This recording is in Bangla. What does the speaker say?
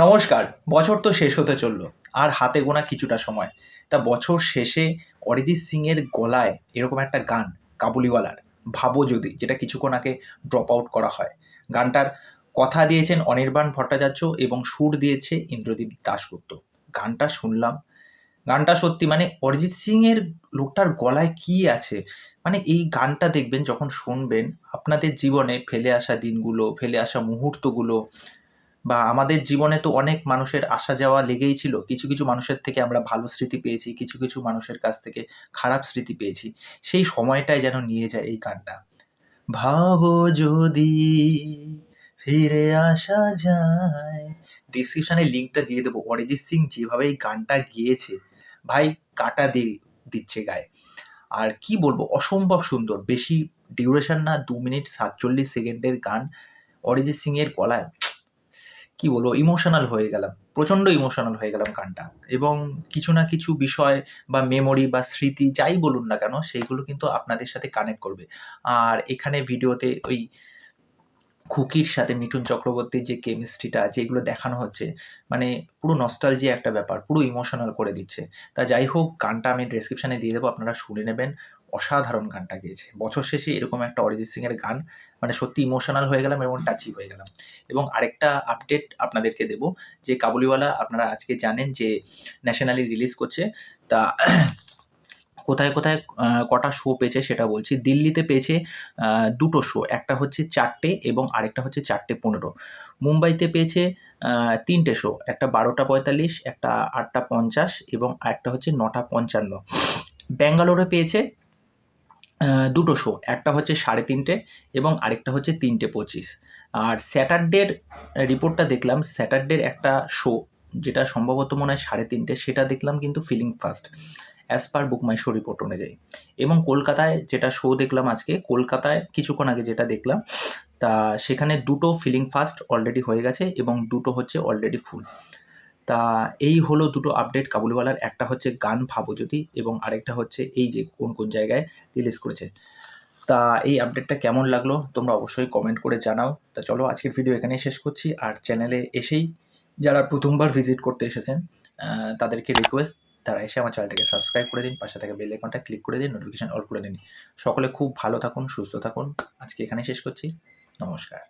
নমস্কার। বছর তো শেষ হতে চলল। আর হাতে গোনা কিছুটা সময়। তা বছর শেষে অরিজিৎ সিং এর গলায় এরকম একটা গান 'কাবুলিওয়ালার' 'ভাবো যদি' যেটা কিছুক্ষণ আগে ড্রপ আউট করা হয়। গানটার কথা দিয়েছেন অনির্বাণ ভট্টাচার্য এবং সুর দিয়েছে ইন্দ্রদীপ দাশগুপ্ত। গানটা শুনলাম। গানটা সত্যি মানে অরিজিৎ সিং এর লোকটার গলায় কি আছে? মানে এই গানটা দেখবেন যখন শুনবেন আপনাদের জীবনে ফেলে আসা দিনগুলো, ফেলে আসা মুহূর্তগুলো বা আমাদের জীবনে তো অনেক মানুষের আসা যাওয়া লেগেই ছিল। কিছু, কিছু মানুষের থেকে আমরা ভালো স্মৃতি পেয়েছি, কিছু, কিছু মানুষের কাছ থেকে খারাপ স্মৃতি পেয়েছি। সেই সময়টায় যেন নিয়ে যায় এই গানটা। ভাবো যদি ফিরে আসা যায়। ডেসক্রিপশনে লিঙ্কটা দিয়ে দেবো। অরিজিৎ সিং যেভাবে এই গানটা গেয়েছে, ভাই কাঁটা দিচ্ছে গায়ে। আর কি বলবো অসম্ভব সুন্দর। বেশি ডিউরেশন না ২ মিনিট ৪৭ সেকেন্ডের গান। অরিজিৎ সিং এর গলায় কি বলবো ইমোশনাল হয়ে গেলাম। প্রচণ্ড ইমোশনাল হয়ে গেলাম গানটা। এবং কিছু না কিছু বিষয় বা মেমোরি বা স্মৃতি যাই বলুন না কেন সেইগুলো কিন্তু আপনাদের সাথে কানেক্ট করবে। আর এখানে ভিডিওতে ওই খুকির সাথে মিঠুন চক্রবর্তীর যে কেমিস্ট্রিটা যেগুলো দেখানো হচ্ছে মানে পুরো নস্টালজিয়া একটা ব্যাপার, পুরো ইমোশনাল করে দিচ্ছে। তা যাই হোক গানটা আমি ডেসক্রিপশনে দিয়ে দেবো, আপনারা শুনে নেবেন। অসাধারণ গানটা গেয়েছে। বছর শেষে এরকম একটা অরিজিৎ সিং এর গান মানে সত্যি ইমোশনাল হয়ে গেলাম এবং টাচি হয়ে গেলাম। এবং আরেকটা আপডেট আপনাদেরকে দেবো যে কাবুলিওয়ালা আপনারা আজকে জানেন যে ন্যাশনালি রিলিজ করছে। তা কোথায়, কোথায় কটা শো পেয়েছে সেটা বলছি। দিল্লিতে পেয়েছে ২ টো শো। একটা হচ্ছে ৪ টে এবং আরেকটা হচ্ছে ৪:১৫। মুম্বাইতে পেয়েছে ৩ টে শো। একটা ১২:৪৫, একটা ৮:৫০ এবং আরেকটা হচ্ছে ৯:৫৫। ব্যাঙ্গালোরে পেয়েছে ২ টো শো। একটা হচ্ছে ৩:৩০ এবং আরেকটা হচ্ছে ৩:২৫। আর স্যাটারডের রিপোর্টটা দেখলাম, স্যাটারডের একটা শো যেটা সম্ভবত মনে হয় ৩:৩০ সেটা দেখলাম কিন্তু feeling fast. As per BookMyShow report অনুযায়ী। এবং কলকাতায় যেটা শো দেখলাম আজকে, কলকাতায় কিছুক্ষণ আগে যেটা দেখলাম, তা সেখানে ২ টো ফিলিং ফাস্ট অলরেডি হয়ে গেছে এবং ২ টো হচ্ছে অলরেডি ফুল। তা এই হলো ২ টো আপডেট কাবুলিওয়ালার। একটা হচ্ছে গান 'ভাবো যদি' এবং আরেকটা হচ্ছে এই যে কোন, কোন জায়গায় রিলিজ করেছে। তা এই আপডেটটা কেমন লাগলো তোমরা অবশ্যই কমেন্ট করে জানাও। তা চলো আজকের ভিডিও এখানেই শেষ করছি। আর চ্যানেলে এসেই যারা ১ম বার ভিজিট করতে এসেছেন তাদেরকে রিকোয়েস্ট তারা এসে আমার চ্যানেলটাকে সাবস্ক্রাইব করে দিন, পাশে থাকা বেল আইকনটা ক্লিক করে দিন, নোটিফিকেশন অল করে দিন। সকলে খুব ভালো থাকুন, সুস্থ থাকুন। আজকে এখানেই শেষ করছি। নমস্কার।